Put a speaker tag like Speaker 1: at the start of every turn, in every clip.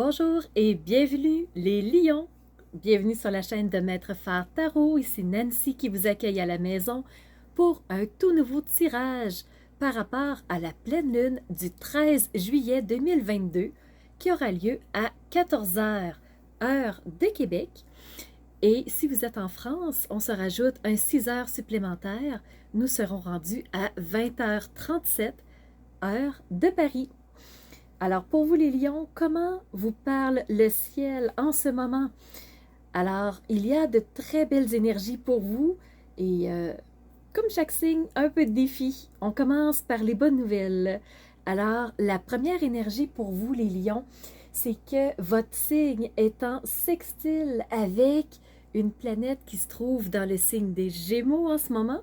Speaker 1: Bonjour et bienvenue les lions. Bienvenue sur la chaîne de Maître Phare Tarot. Ici Nancy qui vous accueille à la maison pour un tout nouveau tirage par rapport à la pleine lune du 13 juillet 2022 qui aura lieu à 14 heures, heure de Québec. Et si vous êtes en France, on se rajoute un 6 heures supplémentaires. Nous serons rendus à 20h37, heure de Paris. Alors, pour vous les lions, comment vous parle le ciel en ce moment? Alors, il y a de très belles énergies pour vous et comme chaque signe, un peu de défi. On commence par les bonnes nouvelles. Alors, la première énergie pour vous les lions, c'est que votre signe est en sextile avec une planète qui se trouve dans le signe des Gémeaux en ce moment.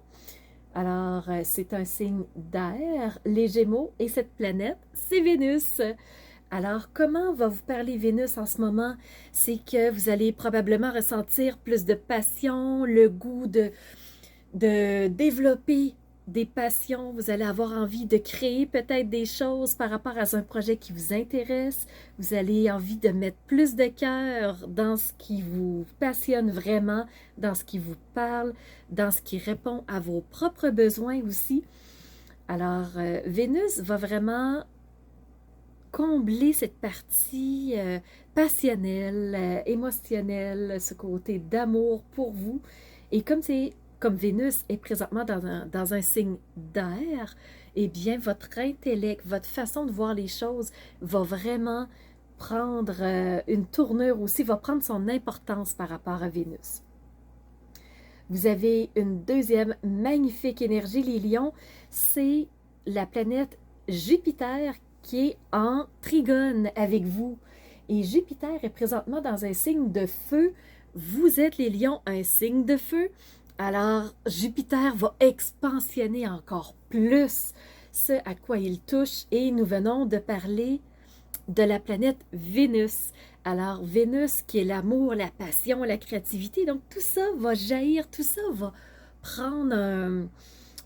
Speaker 1: Alors, c'est un signe d'air, les Gémeaux, et cette planète, c'est Vénus. Alors, comment va vous parler Vénus en ce moment? C'est que vous allez probablement ressentir plus de passion, le goût de développer des passions. Vous allez avoir envie de créer peut-être des choses par rapport à un projet qui vous intéresse. Vous allez envie de mettre plus de cœur dans ce qui vous passionne vraiment, dans ce qui vous parle, dans ce qui répond à vos propres besoins aussi. Alors, Vénus va vraiment combler cette partie passionnelle, émotionnelle, ce côté d'amour pour vous. Et comme Vénus est présentement dans un signe d'air, eh bien, votre intellect, votre façon de voir les choses va vraiment prendre une tournure aussi, va prendre son importance par rapport à Vénus. Vous avez une deuxième magnifique énergie, les lions, c'est la planète Jupiter qui est en trigone avec vous. Et Jupiter est présentement dans un signe de feu. Vous êtes les lions, un signe de feu. Alors, Jupiter va expansionner encore plus ce à quoi il touche. Et nous venons de parler de la planète Vénus. Alors, Vénus qui est l'amour, la passion, la créativité. Donc, tout ça va jaillir, tout ça va prendre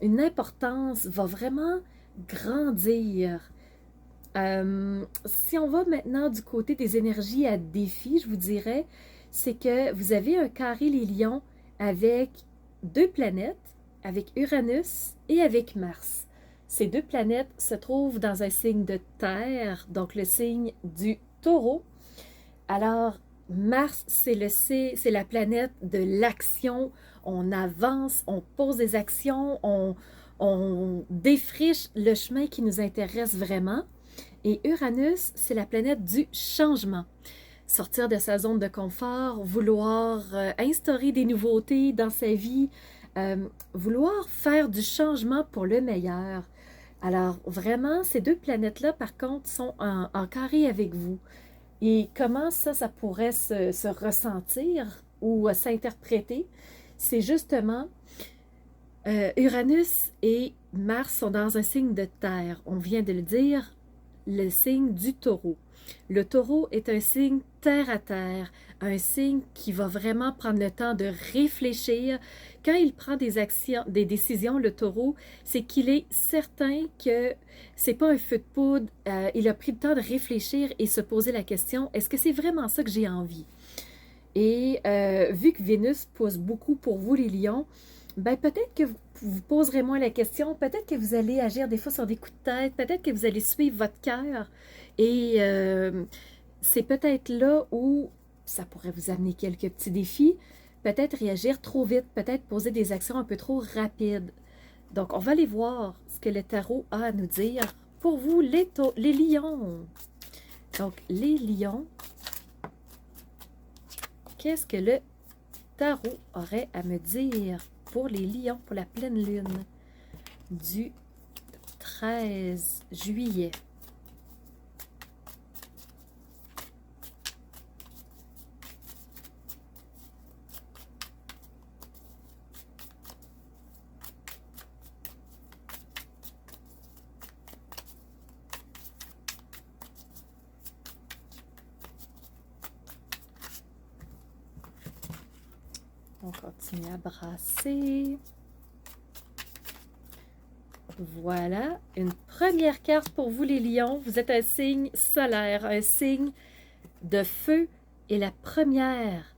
Speaker 1: une importance, va vraiment grandir. Si on va maintenant du côté des énergies à défi, je vous dirais, c'est que vous avez un carré les lions avec deux planètes, avec Uranus et avec Mars. Ces deux planètes se trouvent dans un signe de terre, donc le signe du taureau. Alors, Mars, c'est la planète de l'action. On avance, on pose des actions, on défriche le chemin qui nous intéresse vraiment. Et Uranus, c'est la planète du changement. Sortir de sa zone de confort, vouloir instaurer des nouveautés dans sa vie, vouloir faire du changement pour le meilleur. Alors, vraiment, ces deux planètes-là, par contre, sont en carré avec vous. Et comment ça pourrait se ressentir ou s'interpréter? C'est justement, Uranus et Mars sont dans un signe de terre. On vient de le dire, le signe du taureau. Le taureau est un signe terre à terre, un signe qui va vraiment prendre le temps de réfléchir. Quand il prend des décisions, le taureau, c'est qu'il est certain que c'est pas un feu de poudre. Il a pris le temps de réfléchir et se poser la question, est-ce que c'est vraiment ça que j'ai envie? Et vu que Vénus pose beaucoup pour vous les lions, ben peut-être que vous poserez moins la question, peut-être que vous allez agir des fois sur des coups de tête, peut-être que vous allez suivre votre cœur. Et c'est peut-être là où ça pourrait vous amener quelques petits défis, peut-être réagir trop vite, peut-être poser des actions un peu trop rapides. Donc, on va aller voir ce que le tarot a à nous dire pour vous, les lions. Donc, les lions, qu'est-ce que le tarot aurait à me dire pour les lions, pour la pleine lune du 13 juillet? On continue à brasser. Voilà, une première carte pour vous les lions. Vous êtes un signe solaire, un signe de feu et la première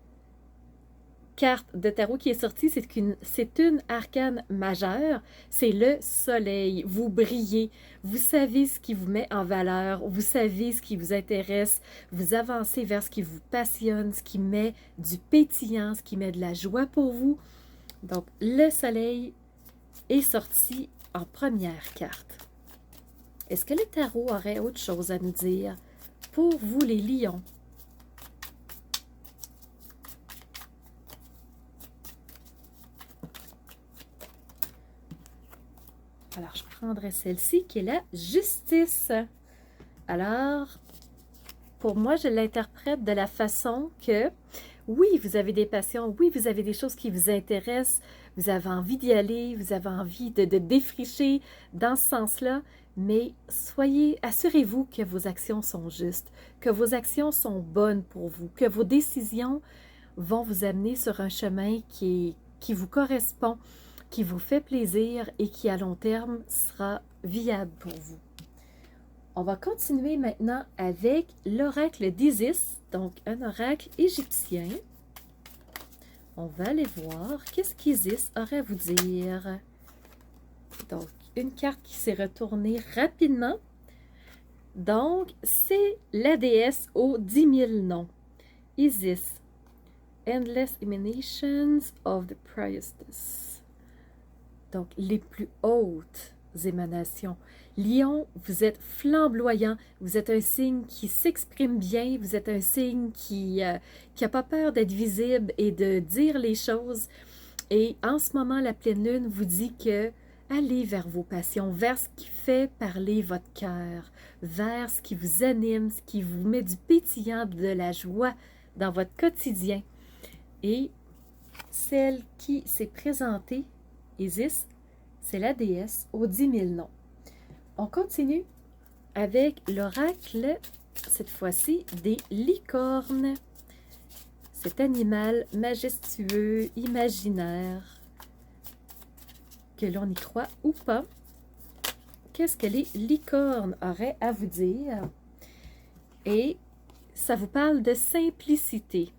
Speaker 1: carte de tarot qui est sortie, c'est une arcane majeure, c'est le soleil. Vous brillez, vous savez ce qui vous met en valeur, vous savez ce qui vous intéresse, vous avancez vers ce qui vous passionne, ce qui met du pétillant, ce qui met de la joie pour vous. Donc, le soleil est sorti en première carte. Est-ce que le tarot aurait autre chose à nous dire pour vous, les lions? Alors, je prendrai celle-ci qui est la justice. Alors, pour moi, je l'interprète de la façon que, oui, vous avez des passions, oui, vous avez des choses qui vous intéressent, vous avez envie d'y aller, vous avez envie de défricher dans ce sens-là, mais assurez-vous que vos actions sont justes, que vos actions sont bonnes pour vous, que vos décisions vont vous amener sur un chemin qui vous correspond, qui vous fait plaisir et qui, à long terme, sera viable pour vous. On va continuer maintenant avec l'oracle d'Isis, donc un oracle égyptien. On va aller voir qu'est-ce qu'Isis aurait à vous dire. Donc, une carte qui s'est retournée rapidement. Donc, c'est la déesse aux 10 000 noms. Isis, Endless Emanations of the Priestess. Donc, les plus hautes émanations. Lion, vous êtes flamboyant, vous êtes un signe qui s'exprime bien, vous êtes un signe qui n'a pas peur d'être visible et de dire les choses. Et en ce moment, la pleine lune vous dit que allez vers vos passions, vers ce qui fait parler votre cœur, vers ce qui vous anime, ce qui vous met du pétillant, de la joie dans votre quotidien. Et celle qui s'est présentée, Isis, c'est la déesse aux 10 000 noms. On continue avec l'oracle, cette fois-ci, des licornes. Cet animal majestueux, imaginaire, que l'on y croit ou pas. Qu'est-ce que les licornes auraient à vous dire? Et ça vous parle de simplicité.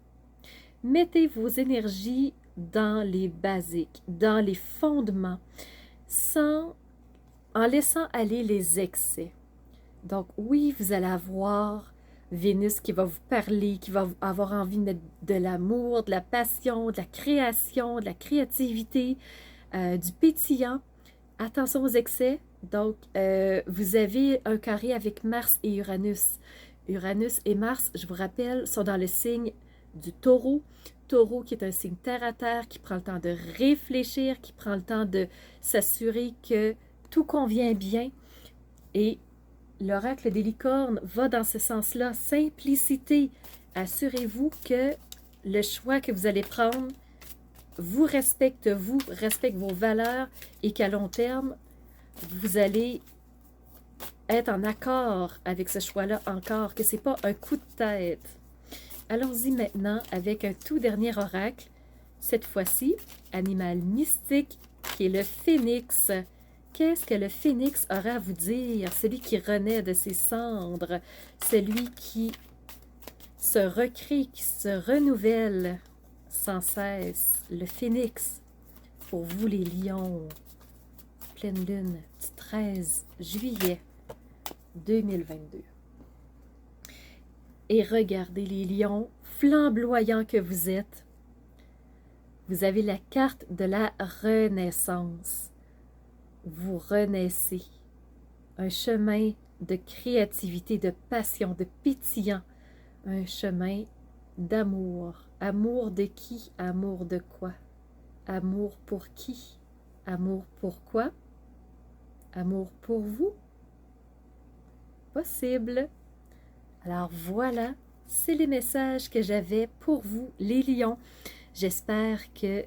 Speaker 1: Mettez vos énergies dans les basiques, dans les fondements, en laissant aller les excès. Donc oui, vous allez avoir Vénus qui va vous parler, qui va avoir envie de mettre de l'amour, de la passion, de la création, de la créativité, du pétillant. Attention aux excès. Donc, vous avez un carré avec Mars et Uranus. Uranus et Mars, je vous rappelle, sont dans le signe du taureau. Taureau qui est un signe terre à terre, qui prend le temps de réfléchir, qui prend le temps de s'assurer que tout convient bien. Et l'oracle des licornes va dans ce sens-là. Simplicité. Assurez-vous que le choix que vous allez prendre vous respecte vos valeurs et qu'à long terme, vous allez être en accord avec ce choix-là encore, que ce n'est pas un coup de tête. Allons-y maintenant avec un tout dernier oracle. Cette fois-ci, animal mystique qui est le phénix. Qu'est-ce que le phénix aura à vous dire? Celui qui renaît de ses cendres, celui qui se recrée, qui se renouvelle sans cesse. Le phénix, pour vous les lions, pleine lune du 13 juillet 2022. Et regardez les lions flamboyants que vous êtes. Vous avez la carte de la renaissance. Vous renaissez. Un chemin de créativité, de passion, de pétillant. Un chemin d'amour. Amour de qui? Amour de quoi? Amour pour qui? Amour pour quoi? Amour pour vous? Possible. Alors voilà, c'est les messages que j'avais pour vous, les lions. J'espère que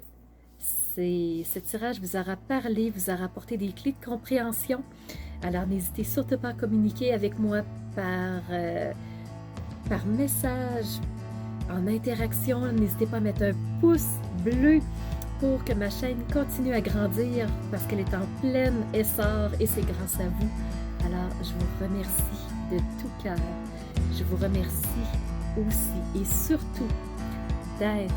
Speaker 1: ce tirage vous aura parlé, vous aura apporté des clés de compréhension. Alors n'hésitez surtout pas à communiquer avec moi par message, en interaction. N'hésitez pas à mettre un pouce bleu pour que ma chaîne continue à grandir parce qu'elle est en plein essor et c'est grâce à vous. Alors je vous remercie de tout cœur. Je vous remercie aussi et surtout d'être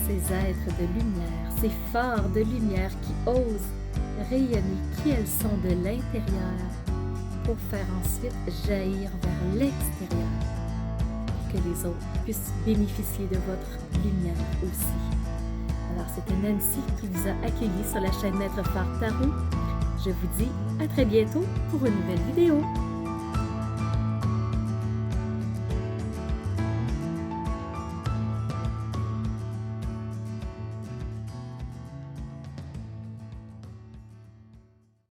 Speaker 1: ces êtres de lumière, ces phares de lumière qui osent rayonner qui elles sont de l'intérieur pour faire ensuite jaillir vers l'extérieur, pour que les autres puissent bénéficier de votre lumière aussi. Alors, c'était Nancy qui vous a accueilli sur la chaîne Maître Phare Tarot. Je vous dis à très bientôt pour une nouvelle vidéo.